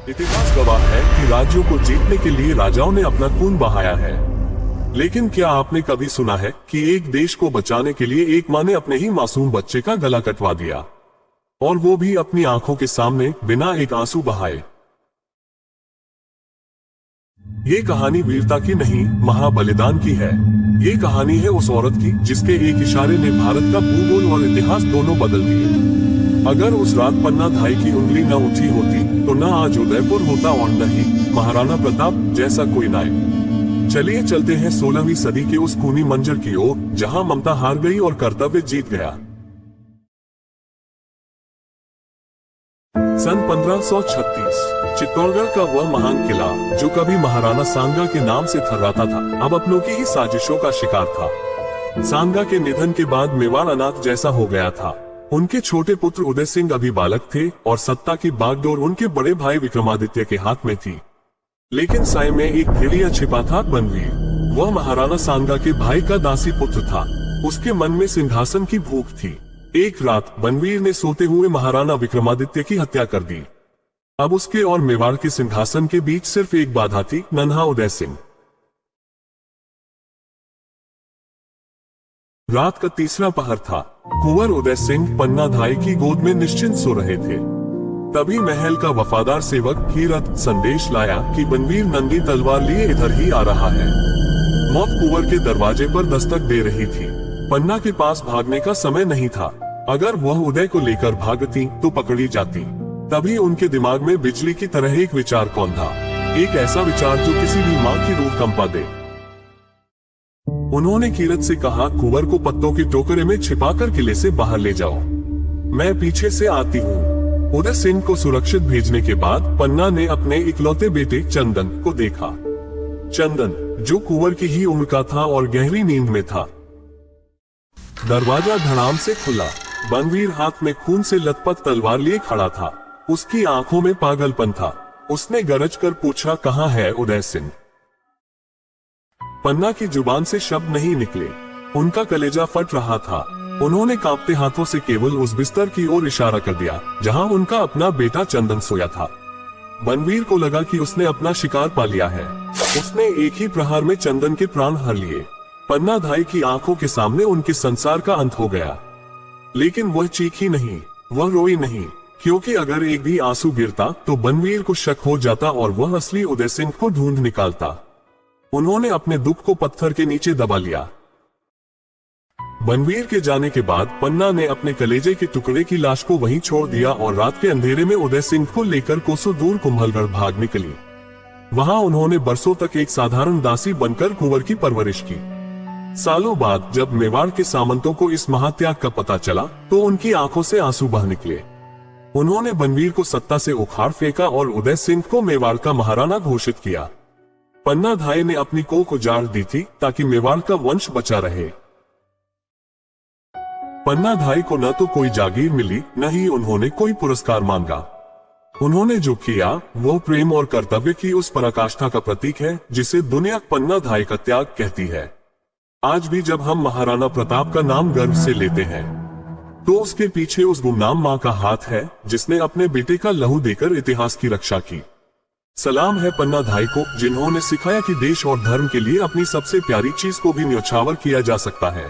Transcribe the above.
इतिहास गवाह है कि राज्यों को जीतने के लिए राजाओं ने अपना खून बहाया है। लेकिन क्या आपने कभी सुना है कि एक देश को बचाने के लिए एक माँ ने अपने ही मासूम बच्चे का गला कटवा दिया, और वो भी अपनी आंखों के सामने, बिना एक आंसू बहाए। ये कहानी वीरता की नहीं, महाबलिदान की है। ये कहानी है उस औरत की जिसके एक इशारे ने भारत का भूगोल और इतिहास दोनों बदल दिए। अगर उस रात पन्ना धाई की उंगली न उठी होती तो न आज उदयपुर होता और न ही महाराणा प्रताप जैसा कोई नायक। चलिए चलते हैं 16वीं सदी के उस खूनी मंजर की ओर, जहां ममता हार गई और कर्तव्य जीत गया। सन 1536 चित्तौड़गढ़ का वह महान किला जो कभी महाराणा सांगा के नाम से थर्राता था, अब अपनों की ही साजिशों का शिकार था। सांगा के निधन के बाद मेवाड़ अनाथ जैसा हो गया था। उनके छोटे पुत्र उदय सिंह अभी बालक थे और सत्ता की बागडोर उनके बड़े भाई विक्रमादित्य के हाथ में थी। लेकिन साय में एक भेड़िया छिपा था, बनवीर। वह महाराणा सांगा के भाई का दासी पुत्र था। उसके मन में सिंहासन की भूख थी। एक रात बनवीर ने सोते हुए महाराणा विक्रमादित्य की हत्या कर दी। अब उसके और मेवाड़ के सिंहासन के बीच सिर्फ एक बाधा थी, नन्हा उदय सिंह। रात का तीसरा पहर था। कुंवर उदय सिंह पन्ना धाई की गोद में निश्चिंत सो रहे थे। तभी महल का वफादार सेवक कीरत संदेश लाया कि बनवीर नंगी तलवार लिए इधर ही आ रहा है। मौत कुंवर के दरवाजे पर दस्तक दे रही थी। पन्ना के पास भागने का समय नहीं था। अगर वह उदय को लेकर भागती तो पकड़ी जाती। तभी उनके दिमाग में बिजली की तरह एक विचार कौंधा, एक ऐसा विचार जो किसी भी माँ की रूह कंपा दे। उन्होंने कीरत से कहा, कुंवर को पत्तों के टोकरे में छिपाकर किले से बाहर ले जाओ, मैं पीछे से आती हूँ। उदय सिंह को सुरक्षित भेजने के बाद पन्ना ने अपने इकलौते बेटे चंदन को देखा। चंदन जो कुंवर की ही उम्र का था और गहरी नींद में था। दरवाजा धड़ाम से खुला। बनवीर हाथ में खून से लथपथ तलवार लिए खड़ा था। उसकी आंखों में पागलपन था। उसने गरज कर पूछा, कहाँ है उदय सिंह? पन्ना की जुबान से शब्द नहीं निकले। उनका कलेजा फट रहा था। उन्होंने कांपते हाथों से केवल उस बिस्तर की ओर इशारा कर दिया जहां उनका अपना बेटा चंदन सोया था। बनवीर को लगा कि उसने अपना शिकार पा लिया है। उसने एक ही प्रहार में चंदन के प्राण हर लिए। पन्ना धाई की आंखों के सामने उनके संसार का अंत हो गया। लेकिन वह चीखी नहीं, वह रोई नहीं, क्योंकि अगर एक भी आंसू गिरता तो बनवीर को शक हो जाता और वह असली उदय सिंह को ढूंढ निकालता। उन्होंने अपने दुख को पत्थर के नीचे दबा लिया। बनवीर के जाने के बाद पन्ना ने अपने कलेजे के टुकड़े की लाश को वहीं छोड़ दिया और रात के अंधेरे में उदय सिंह को लेकर कोसों दूर कुंभलगढ़ भाग निकली। वहां उन्होंने बरसों तक एक साधारण दासी बनकर कुंवर की परवरिश की। सालों बाद जब मेवाड़ के सामंतों को इस महात्याग का पता चला तो उनकी आंखों से आंसू बह निकले। उन्होंने बनवीर को सत्ता से उखाड़ फेंका और उदय सिंह को मेवाड़ का महाराणा घोषित किया। पन्ना धाई ने अपनी कोख उजाड़ दी थी ताकि मेवाड़ का वंश बचा रहे। पन्ना धाई को न तो कोई जागीर मिली, न ही उन्होंने कोई पुरस्कार मांगा। उन्होंने जो किया वो प्रेम और कर्तव्य की उस पराकाष्ठा का प्रतीक है जिसे दुनिया पन्ना धाई का त्याग कहती है। आज भी जब हम महाराणा प्रताप का नाम गर्व से लेते हैं तो उसके पीछे उस गुमनाम मां का हाथ है जिसने अपने बेटे का लहू देकर इतिहास की रक्षा की। सलाम है पन्ना धाई को, जिन्होंने सिखाया कि देश और धर्म के लिए अपनी सबसे प्यारी चीज को भी न्योछावर किया जा सकता है।